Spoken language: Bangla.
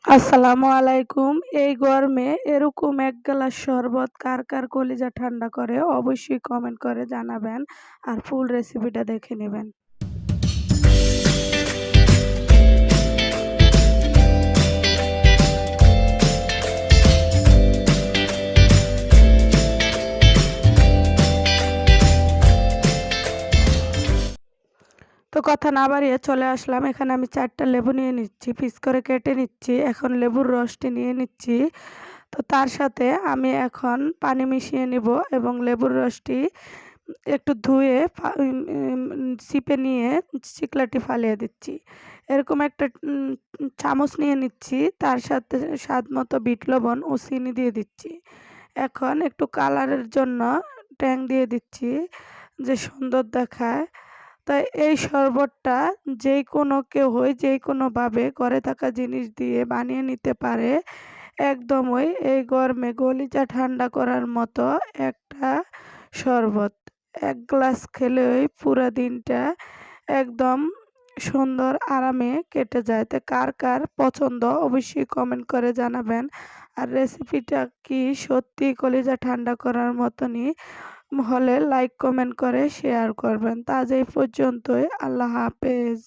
আসসালামু আলাইকুম। এই গরমে এরকম ১ গ্লাস শরবত কার কলিজা ঠান্ডা করে অবশ্যই কমেন্ট করে জানাবেন। আর ফুল রেসিপিটা দেখে নিবেন। তো কথা না বাড়িয়ে চলে আসলাম। এখানে আমি ৪ টা লেবু নিয়ে নিচ্ছি, পিস করে কেটে নিচ্ছি। এখন লেবুর রসটি নিয়ে নিচ্ছি। তো তার সাথে আমি এখন পানি মিশিয়ে নিব এবং লেবুর রসটি একটু ধুয়ে চিপে নিয়ে চিকলাটি ফালিয়ে দিচ্ছি। এরকম একটা চামচ নিয়ে নিচ্ছি। তার সাথে স্বাদমতো বিট লবণ ও চিনি দিয়ে দিচ্ছি। এখন একটু কালারের জন্য ট্যাং দিয়ে দিচ্ছি যে সুন্দর দেখায়। তাই এই শরবতটা যেকোনো কেউই যেকোনোভাবে ঘরে থাকা জিনিস দিয়ে বানিয়ে নিতে পারে। একদমই এই গরমে কলিজা ঠান্ডা করার মতো একটা শরবত। ১ গ্লাস খেলেই পুরা দিনটা একদম সুন্দর আরামে কেটে যায়। তো কার পছন্দ অবশ্যই কমেন্ট করে জানাবেন। আর রেসিপিটা কি সত্যিই কলিজা ঠান্ডা করার মতনই হলে লাইক, কমেন্ট করে শেয়ার করবেন। তো আজ এই পর্যন্তই। আল্লাহ হাফেজ।